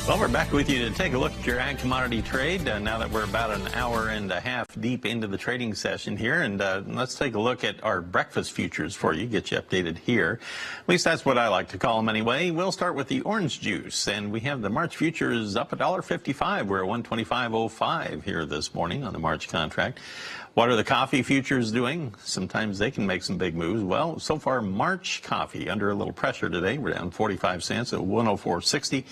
Well, we're back with you to take a look at your ag commodity trade now that we're about an hour and a half deep into the trading session here. And let's take a look at our breakfast futures for you, get you updated here. At least that's what I like to call them anyway. We'll start with the orange juice. And we have the March futures up $1.55. We're at 125.05 here this morning on the March contract. What are the coffee futures doing? Sometimes they can make some big moves. Well, so far, March coffee under a little pressure today. We're down 45 cents at 104.60.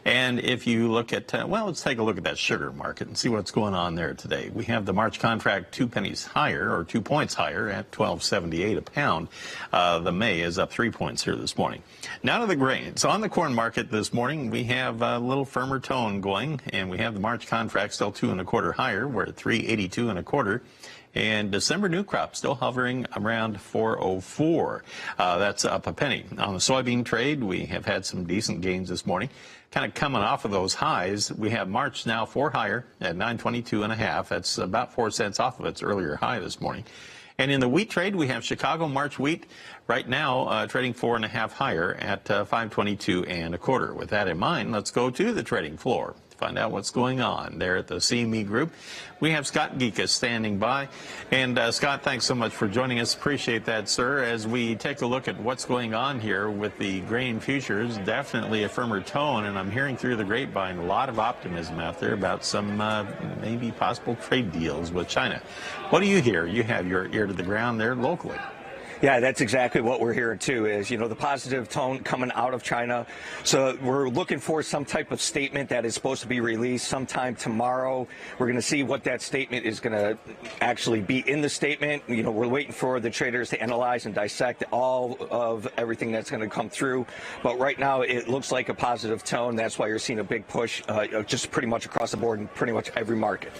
And if you look at, well, let's take a look at that sugar market and see what's going on there today. We have the March contract 2 pennies higher, or 2 points higher, at 12.78 a pound. The May is up 3 points here this morning. Now to the grains. On the corn market this morning, we have a little firmer tone going, and we have the March contract still 2 1/4 higher. We're at 3.82 1/4. And December new crop still hovering around 404. That's up a penny. On the soybean trade, we have had some decent gains this morning. Kind of coming off of those highs, we have March now 4 higher at 922.5. That's about 4 cents off of its earlier high this morning. And in the wheat trade, we have Chicago March wheat right now trading 4.5 higher at 522 1/4. With that in mind, let's go to the trading floor. Find out what's going on there at the CME Group. We have Scott Gecas standing by. And Scott, thanks so much for joining us. Appreciate that, sir. As we take a look at what's going on here with the grain futures, definitely a firmer tone. And I'm hearing through the grapevine a lot of optimism out there about some maybe possible trade deals with China. What do you hear? You have your ear to the ground there locally. Yeah, that's exactly what we're hearing, too, is, you know, the positive tone coming out of China. So we're looking for some type of statement that is supposed to be released sometime tomorrow. We're going to see what that statement is going to actually be in the statement. You know, we're waiting for the traders to analyze and dissect all of everything that's going to come through. But right now, it looks like a positive tone. That's why you're seeing a big push just pretty much across the board in pretty much every market.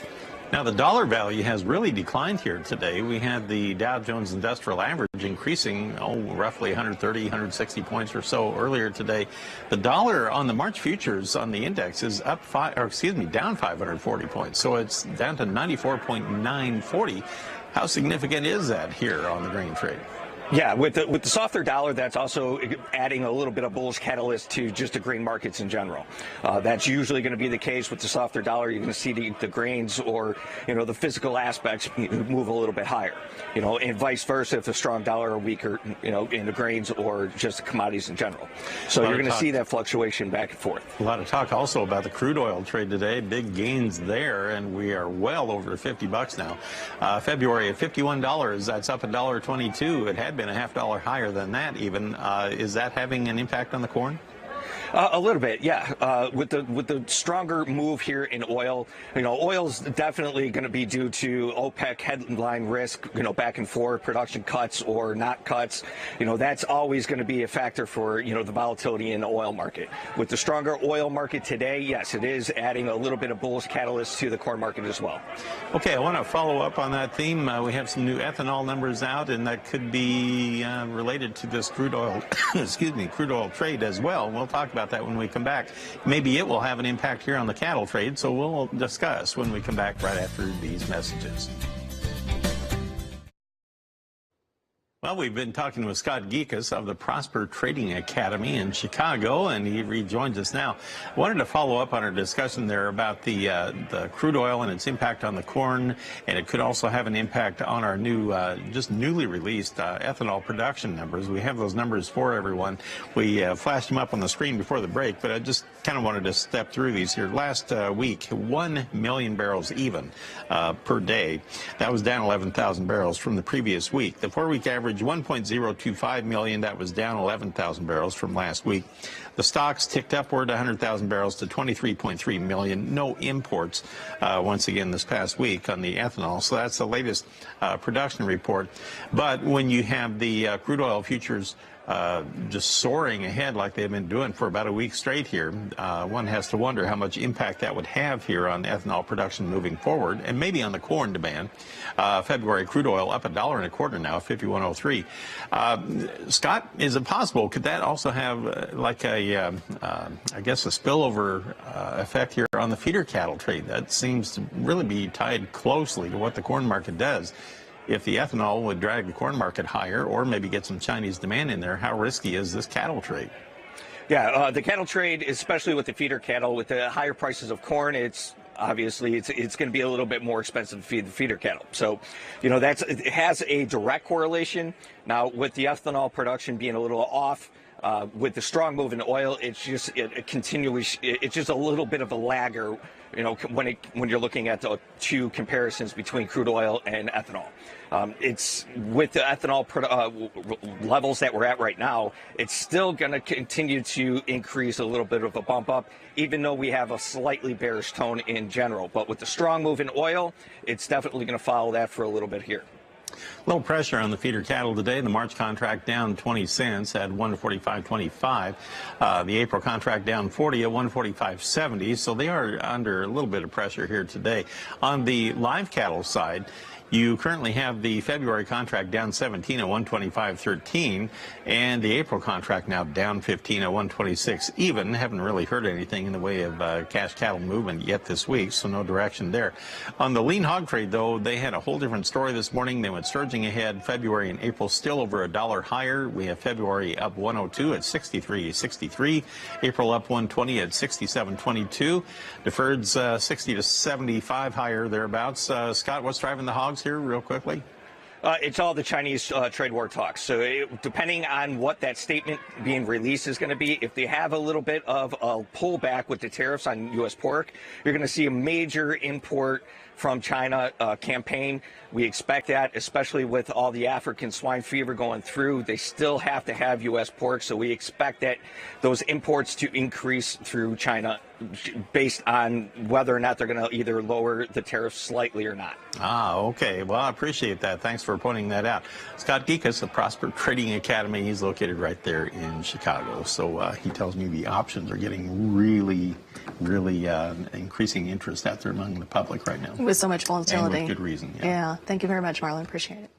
Now, the dollar value has really declined here today. We had the Dow Jones Industrial Average increasing, roughly 130, 160 points or so earlier today. The dollar on the March futures on the index is up down 540 points. So it's down to 94.940. How significant is that here on the grain trade? Yeah, with the softer dollar, that's also adding a little bit of bullish catalyst to just the grain markets in general. That's usually going to be the case with the softer dollar. You're going to see the grains or, you know, the physical aspects move a little bit higher, you know, and vice versa if the strong dollar are weaker, you know, in the grains or just the commodities in general. So you're going to see that fluctuation back and forth. A lot of talk also about the crude oil trade today. Big gains there, and we are well over $50 now. February at $51. That's up $1.22. It had been a $0.5 higher than that even. Is that having an impact on the corn? A little bit, yeah. With the stronger move here in oil, you know, oil's definitely going to be due to OPEC headline risk, you know, back and forth, production cuts or not cuts. You know, that's always going to be a factor for, you know, the volatility in the oil market. With the stronger oil market today, yes, it is adding a little bit of bullish catalyst to the corn market as well. Okay, I want to follow up on that theme. We have some new ethanol numbers out, and that could be related to this crude oil, crude oil trade as well. We'll talk about that when we come back. Maybe it will have an impact here on the cattle trade, so we'll discuss when we come back right after these messages. Well, we've been talking with Scott Gecas of the Prosper Trading Academy in Chicago, and he rejoins us now. I wanted to follow up on our discussion there about the crude oil and its impact on the corn, and it could also have an impact on our new, just newly released ethanol production numbers. We have those numbers for everyone. We flashed them up on the screen before the break, but I just kind of wanted to step through these here. Last week, 1 million barrels even per day. That was down 11,000 barrels from the previous week. The 4-week average 1.025 million. That was down 11,000 barrels from last week. The stocks ticked upward 100,000 barrels to 23.3 million. No imports once again this past week on the ethanol. So that's the latest production report. But when you have the crude oil futures just soaring ahead like they've been doing for about a week straight here, one has to wonder how much impact that would have here on ethanol production moving forward, and maybe on the corn demand. February crude oil up $1.25 now, 51.03. Scott, is it possible? Could that also have like a, I guess, a spillover effect here on the feeder cattle trade? That seems to really be tied closely to what the corn market does. If the ethanol would drag the corn market higher or maybe get some Chinese demand in there, how risky is this cattle trade? Yeah, the cattle trade, especially with the feeder cattle, with the higher prices of corn, it's going to be a little bit more expensive to feed the feeder cattle. So, it has a direct correlation. Now, with the ethanol production being a little off, with the strong move in oil, it's just it's just a little bit of a lagger, when you're looking at the two comparisons between crude oil and ethanol. It's with the ethanol levels that we're at right now, it's still going to continue to increase a little bit of a bump up, even though we have a slightly bearish tone in general. But with the strong move in oil, it's definitely going to follow that for a little bit here. Low pressure on the feeder cattle today. The March contract down 20 cents at 145.25. The April contract down 40 at 145.70. So they are under a little bit of pressure here today. On the live cattle side, you currently have the February contract down 17 at 125.13, and the April contract now down 15 at 126 even. Haven't really heard anything in the way of cash cattle movement yet this week, so no direction there. On the lean hog trade, though, they had a whole different story this morning. They went surging ahead. February and April still over $1 higher. We have February up 102 at 63.63. April up 120 at 67.22. Deferreds 60 to 75 higher thereabouts. Scott, what's driving the hogs here real quickly? It's all the Chinese trade war talks. So depending on what that statement being released is going to be, if they have a little bit of a pullback with the tariffs on U.S. pork, you're going to see a major import from China campaign. We expect that, especially with all the African swine fever going through. They still have to have U.S. pork, so we expect that those imports to increase through China based on whether or not they're going to either lower the tariffs slightly or not. Okay. Well, I appreciate that. Thanks for pointing that out. Scott Gecas of Prosper Trading Academy. He's located right there in Chicago. So he tells me the options are getting really increasing interest out there among the public right now. With so much volatility. And with good reason. Yeah. Thank you very much, Marlon. Appreciate it.